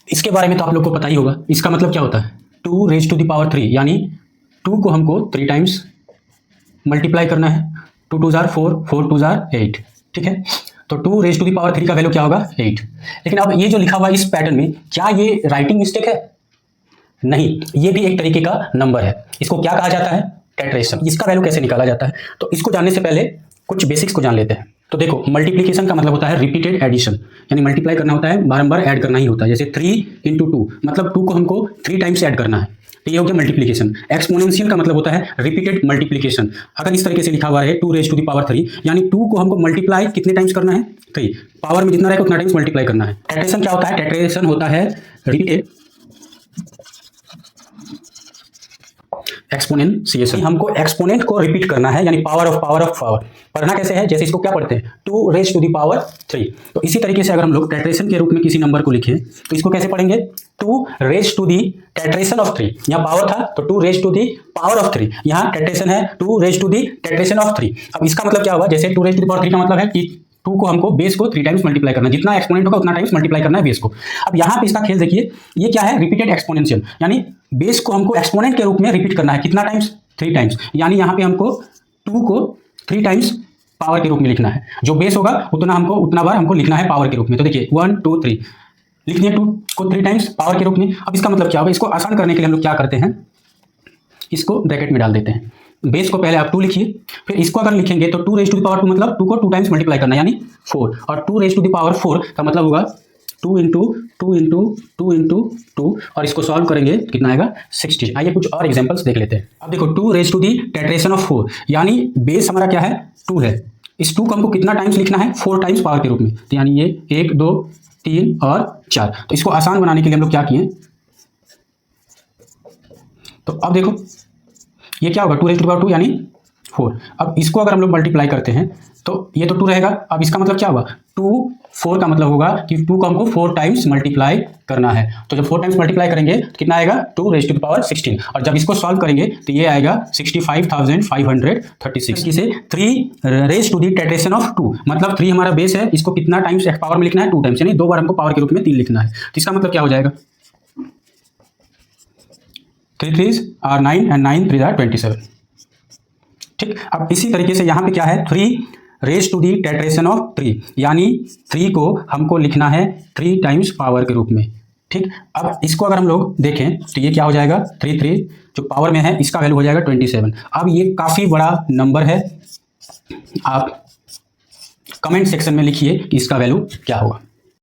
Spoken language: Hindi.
इसके बारे में तो आप लोग को पता ही होगा। इसका मतलब क्या होता है, 2 रेज टू द पावर 3, यानी 2 को हमको 3 टाइम्स मल्टीप्लाई करना है। 2 2 जार 4, 4 2 जार 8, ठीक है। तो 2 रेज टू द पावर 3 का वैल्यू क्या होगा, 8। लेकिन अब ये जो लिखा हुआ है इस पैटर्न में, क्या ये राइटिंग मिस्टेक है? नहीं, ये भी एक तरीके का नंबर है। इसको क्या कहा जाता है, टेट्रेशन। इसका वैल्यू कैसे निकाला जाता है, तो इसको जानने से पहले कुछ बेसिक्स को जान लेते हैं। तो देखो, मल्टीप्लिकेशन का मतलब होता है रिपीटेड एडिशन, यानी मल्टीप्लाई करना होता है, बारंबार ऐड करना ही होता है। जैसे 3 × 2, मतलब 2 को हमको 3 टाइम्स ऐड करना है, तो ये हो गया मल्टीप्लिकेशन। एक्सपोनेंशियल का मतलब होता है रिपीटेड मल्टीप्लिकेशन। अगर इस तरीके से लिखा हुआ है 2 रेज टू द पावर 3, यानी 2 को हमको मल्टीप्लाई कितने टाइम्स करना है, 3। पावर में जितना रहेगा उतना टाइम्स मल्टीप्लाई करना है। टेट्रेशन क्या होता है, टेट्रेशन होता है रिपीटेड एक्सपोनेंशिएशन। हमको एक्सपोनेंट को रिपीट करना है, यानी पावर ऑफ पावर। पढ़ना कैसे है, जैसे इसको क्या पढ़ते हैं, 2 रेज टू द पावर 3। तो इसी तरीके से अगर हम लोग टेट्रेशन के रूप में किसी नंबर को लिखें तो इसको कैसे पढ़ेंगे, 2 raise to the tetration of 3। यहाँ पावर था तो 2 raise to the power of 3, यहाँ टेट्रेशन है 2 raise to the tetration of 3। अब इसका मतलब क्या हुआ, जैसे 2 रेज टू दी पावर 3 का मतलब है कि 2 को हमको बेस को 3 टाइम्स मल्टीप्लाई करना है, जितना एक्सपोनेंट होगा उतना टाइम्स मल्टीप्लाई करना है बेस को। अब यहाँ पे इसका खेल देखिए, ये क्या है, रिपीटेड एक्सपोनेंशियल, यानी बेस को हमको एक्सपोनेंट के रूप में रिपीट करना है, कितना टाइम्स, 3 टाइम्स। यानी यहाँ पे हमको 2 को 3 टाइम्स पावर के रूप में लिखना है, जो बेस होगा उतना बार हमको लिखना है पावर के रूप में। तो देखिए 1 2 3 लिख दिए, 2 को 3 टाइम्स पावर के रूप में। अब इसका मतलब क्या होगा, इसको आसान करने के लिए हम लोग क्या करते हैं, इसको ब्रैकेट में डाल देते हैं। बेस को पहले आप 2 लिखिए, फिर इसको अगर लिखेंगे तो 2 रेज टू द पावर 2 मतलब 2 को 2 टाइम्स मल्टीप्लाई करना, यानी 4। और 2 रेज टू द पावर 4 का मतलब होगा 2 × 2 × 2 × 2, और इसको सॉल्व करेंगे कितना आएगा, 16। आइए कुछ और एग्जांपल्स देख लेते हैं। अब देखो 2 raise to the tetration of 4, यानी बेस हमारा क्या है, 2 है। इस 2 को हमको कितना टाइम्स लिखना है, 4 टाइम्स पावर के रूप में। तो यानी ये 1 2 3 और 4। तो इसको आसान बनाने के लिए हम लोग क्या किए, तो अब देखो ये क्या होगा, 2 रेज टू द पावर 2 यानी 4। अब इसको अगर हम लोग मल्टीप्लाई करते हैं तो ये तो 2 रहेगा। अब इसका मतलब क्या होगा, 2 4 का मतलब होगा कि 2 को हमको 4 टाइम्स मल्टीप्लाई करना है। तो जब 4 टाइम्स मल्टीप्लाई करेंगे तो कितना आएगा, 2 रेज टू द पावर 16। और जब इसको सॉल्व करेंगे तो ये आएगा 65,536। इसे 3 raise to the tetration of 2, मतलब 3 हमारा बेस है, इसको कितना टाइम्स पावर में लिखना है, 2 टाइम्स, यानी 2 बार हमको पावर के रूप में 3 लिखना है। तो इसका मतलब क्या हो जाएगा, 3 3 are 9 and 9 3 are 27। ठीक, अब इसी तरीके से यहाँ पे क्या है, 3 raise to the tetration of 3, यानी 3 को हमको लिखना है 3 टाइम्स पावर के रूप में। ठीक, अब इसको अगर हम लोग देखें तो ये क्या हो जाएगा, 3 3 जो पावर में है इसका वैल्यू हो जाएगा 27। अब ये काफ़ी बड़ा नंबर है, आप कमेंट सेक्शन में लिखिए कि इसका वैल्यू क्या होगा।